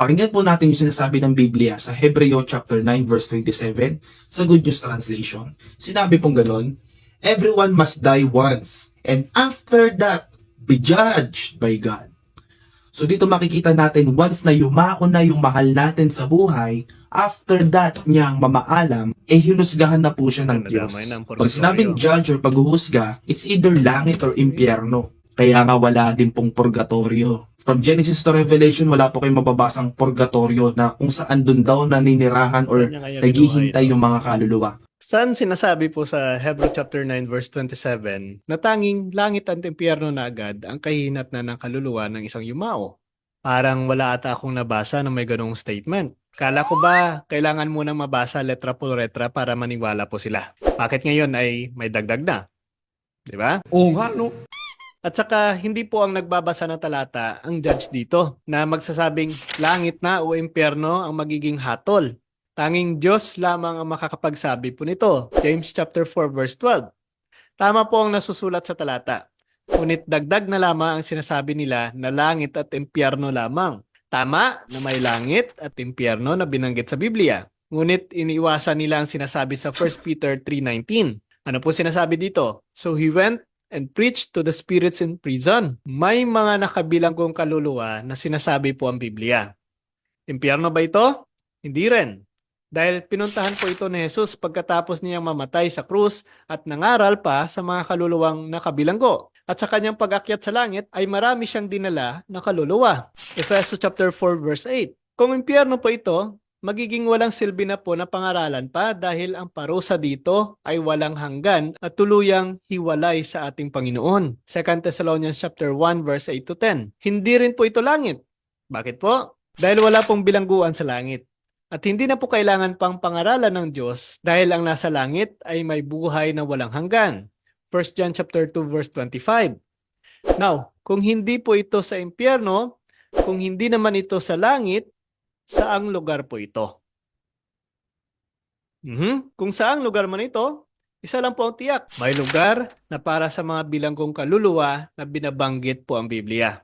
Pakinggan po natin yung sinasabi ng Biblia sa Hebreo chapter 9 verse 27 sa Good News Translation. Sinabi pong ganon, everyone must die once, and after that, be judged by God. So dito makikita natin, once na yumao na yung mahal natin sa buhay, after that niyang mamaalam, hinusgahan na po siya ng Diyos. Nadamay ng Pag sinabing purgatorio. judge or paghuhusga, it's either langit or impyerno. Kaya nga wala din pong purgatorio. From Genesis to Revelation, wala po kayong mababasang purgatorio na kung saan dun daw naninirahan or Kanya kaya naghihintay binuhay, yung mga kaluluwa. Saan sinasabi po sa Hebrew chapter 9 verse 27 na tanging langit at impyerno na agad ang kahinat na ng kaluluwa ng isang yumao? Parang wala ata akong nabasa na may ganong statement. Kala ko ba kailangan munang mabasa letra por letra para maniwala po sila? Bakit ngayon ay may dagdag na? Di ba? Oo nga, no? At saka hindi po ang nagbabasa ng talata ang judge dito na magsasabing langit na o impyerno ang magiging hatol. Tanging Diyos lamang ang makakapagsabi po nito. James chapter 4 verse 12. Tama po ang nasusulat sa talata. Ngunit dagdag na lamang ang sinasabi nila na langit at impyerno lamang. Tama na may langit at impyerno na binanggit sa Biblia. Ngunit iniiwasan nila ang sinasabi sa 1 Peter 3:19. Ano po sinasabi dito? So he went and preached to the spirits in prison. May mga nakabilang kong kaluluwa na sinasabi po ang Biblia. Impyerno ba ito? Hindi rin. Dahil pinuntahan po ito ni Jesus pagkatapos niyang mamatay sa krus at nangaral pa sa mga kaluluwang nakabilanggo. At sa kanyang pag-akyat sa langit ay marami siyang dinala na kaluluwa. Efeso chapter 4 verse 8. Kung impyerno po ito, magiging walang silbi na po na pangaralan pa dahil ang parusa dito ay walang hanggan at tuluyang hiwalay sa ating Panginoon. 2 Thessalonians chapter 1 verse 8 to 10. Hindi rin po ito langit. Bakit po? Dahil wala pong bilangguan sa langit. At hindi na po kailangan pang pangaralan ng Diyos dahil ang nasa langit ay may buhay na walang hanggan. 1 John chapter 2 verse 25. Now, kung hindi po ito sa impyerno, kung hindi naman ito sa langit, saang lugar po ito? Kung saang lugar man ito, isa lang po ang tiyak. May lugar na para sa mga bilanggong kaluluwa na binabanggit po ang Biblia.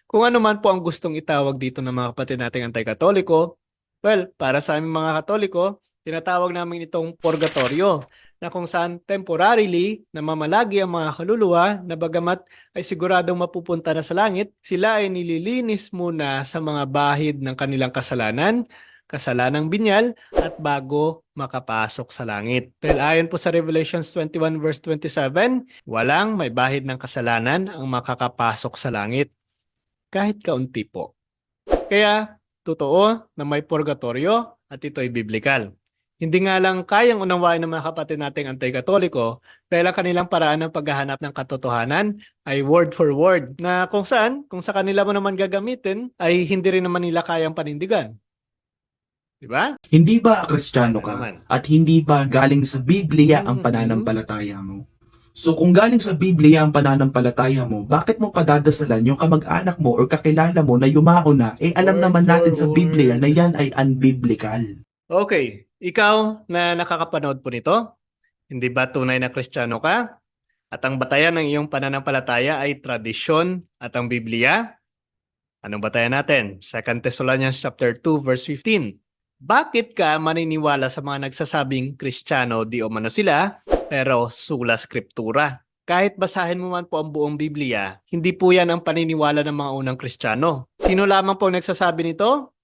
Kung ano man po ang gustong itawag dito ng mga kapatid nating anti-katoliko, well, para sa aming mga katoliko, tinatawag namin itong purgatorio na kung saan temporarily namamalagi ang mga kaluluwa na bagamat ay siguradong mapupunta na sa langit, sila ay nililinis muna sa mga bahid ng kanilang kasalanan, kasalanang binyal, at bago makapasok sa langit. Dahil ayon po sa Revelations 21 verse 27, walang may bahid ng kasalanan ang makakapasok sa langit. Kahit kaunti po. Kaya, totoo na may purgatorio at ito ay biblical. Hindi nga lang kayang unawain ng mga kapatid nating anti-katoliko dahil ang kanilang paraan ng paghahanap ng katotohanan ay word for word na kung saan, kung sa kanila mo naman gagamitin, ay hindi rin naman nila kayang panindigan. Diba? Hindi ba Kristiyano Ano naman? ka at hindi ba galing sa Biblia ang pananampalataya mo? So kung galing sa Biblia ang pananampalataya mo, bakit mo padadasalan yung kamag-anak mo or kakilala mo na yumao na, alam naman natin sa Biblia na yan ay unbiblical. Okay, ikaw na nakakapanood po nito, hindi ba tunay na Kristiyano ka? At ang batayan ng iyong pananampalataya ay tradisyon at ang Biblia? Anong batayan natin? 2 Thessalonians chapter 2 verse 15. Bakit ka maniniwala sa mga nagsasabing Kristiyano di umano sila, pero sula skriptura? Kahit basahin mo man po ang buong Biblia, hindi po yan ang paniniwala ng mga unang Kristiyano. Sino lamang po nagsasabi nito?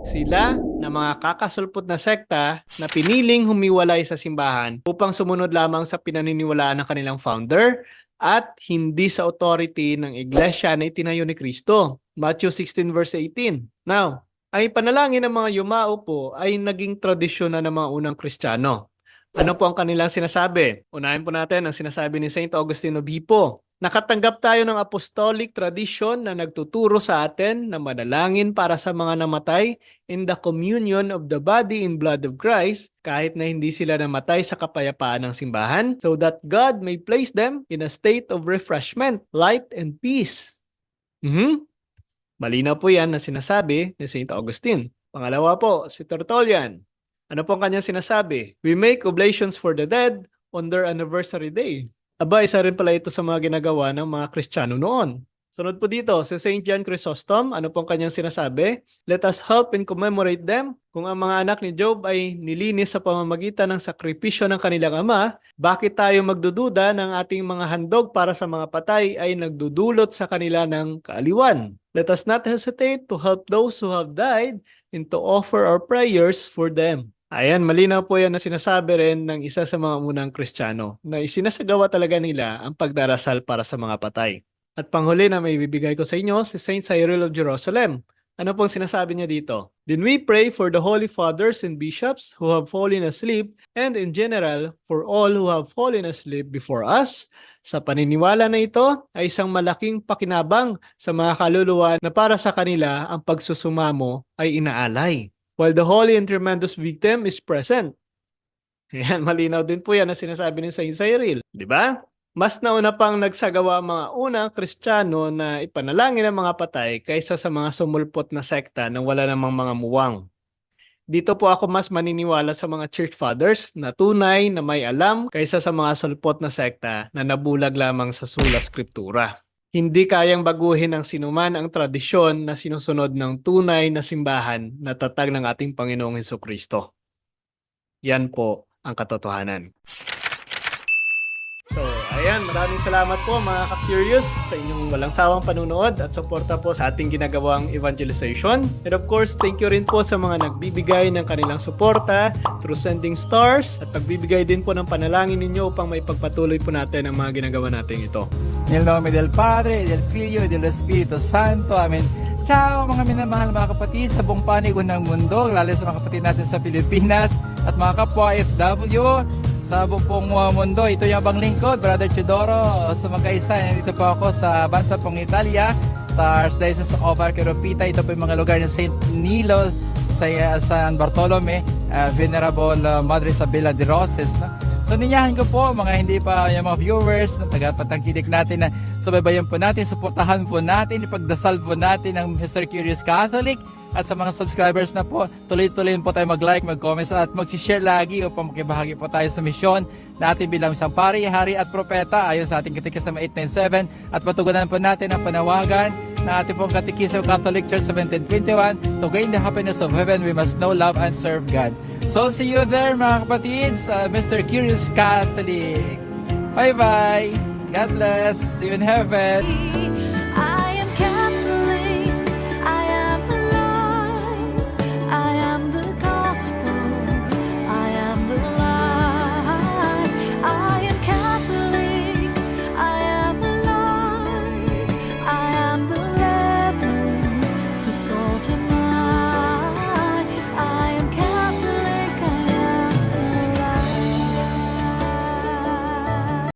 Sila na mga kakasulpot na sekta na piniling humiwalay sa simbahan upang sumunod lamang sa pinaniniwalaan ng kanilang founder at hindi sa authority ng iglesia na itinayo ni Kristo. Matthew 16 verse 18. Now, ay panalangin ng mga yumao po ay naging tradisyon na ng mga unang Kristiyano. Ano po ang kanilang sinasabi? Unahin po natin ang sinasabi ni Saint Augustine of Hippo. Nakatanggap tayo ng apostolic tradition na nagtuturo sa atin na manalangin para sa mga namatay in the communion of the body and blood of Christ kahit na hindi sila namatay sa kapayapaan ng simbahan so that God may place them in a state of refreshment, light, and peace. Malinaw po yan na sinasabi ni St. Augustine. Pangalawa po, si Tertullian. Ano po ang kanyang sinasabi? We make oblations for the dead on their anniversary day. Aba, isa rin pala ito sa mga ginagawa ng mga Kristiyano noon. Sunod po dito, si St. John Chrysostom, ano pong kanyang sinasabi? Let us help and commemorate them. Kung ang mga anak ni Job ay nilinis sa pamamagitan ng sakripisyo ng kanilang ama, bakit tayo magdududa ng ating mga handog para sa mga patay ay nagdudulot sa kanila ng kaaliwan? Let us not hesitate to help those who have died and to offer our prayers for them. Ayan, malinaw po yan na sinasabi rin ng isa sa mga unang Kristiyano na isinasagawa talaga nila ang pagdarasal para sa mga patay. At panghuli na may bibigay ko sa inyo, si Saint Cyril of Jerusalem. Ano pong sinasabi niya dito? Then we pray for the holy fathers and bishops who have fallen asleep and in general for all who have fallen asleep before us. Sa paniniwala na ito ay isang malaking pakinabang sa mga kaluluwa na para sa kanila ang pagsusumamo ay inaalay. While the holy and tremendous victim is present. Yan, malinaw din po yan na sinasabi ni Saint Cyril. Di ba? Mas nauna pang nagsagawa ang mga unang Kristiyano na ipanalangin ang mga patay kaysa sa mga sumulpot na sekta na wala namang mga muwang. Dito po ako mas maniniwala sa mga church fathers na tunay na may alam kaysa sa mga sulpot na sekta na nabulag lamang sa sula skriptura. Hindi kayang baguhin ng sinuman ang tradisyon na sinusunod ng tunay na simbahan na tatag ng ating Panginoong Hesukristo. Yan po ang katotohanan. So, ayan, maraming salamat po mga ka-curious sa inyong walang sawang panunood at suporta po sa ating ginagawang evangelization. And of course, thank you rin po sa mga nagbibigay ng kanilang suporta through sending stars at pagbibigay din po ng panalangin ninyo upang may pagpatuloy po natin ang mga ginagawa natin ito. Nel nome del Padre, del Figlio, e dello Spirito Santo. Amen. Ciao mga minamahal mga kapatid sa buong panig ng mundo, lalo sa mga kapatid natin sa Pilipinas at mga kapwa FW sa buong mundo. Ito yung abang lingkod, Brother Chidoro. Sa magkaisa, nandito po ako sa bansa pong Italia, sa Archdiocese of Arqueropita. Ito po yung mga lugar ng St. Nilo, sa San Bartolome, Venerable Madre Isabela de Roses. No? So ninyahan ko po mga hindi pa yung mga viewers na tagapatangkilik natin na subaybayan po natin, suportahan po natin, ipagdasal po natin ang Mr. Curious Catholic. At sa mga subscribers na po, tuloy-tuloy po tayo mag-like, mag-comment at mag-share lagi upang makibahagi po tayo sa misyon na ating bilang isang pari, hari at propeta ayon sa ating Katekismo 897 at patugunan po natin ang panawagan na ating pong Katekismo Catholic Church 1721, to gain the happiness of heaven, we must know, love, and serve God. So see you there mga kapatid sa Mr. Curious Catholic. Bye-bye! God bless! See you in heaven!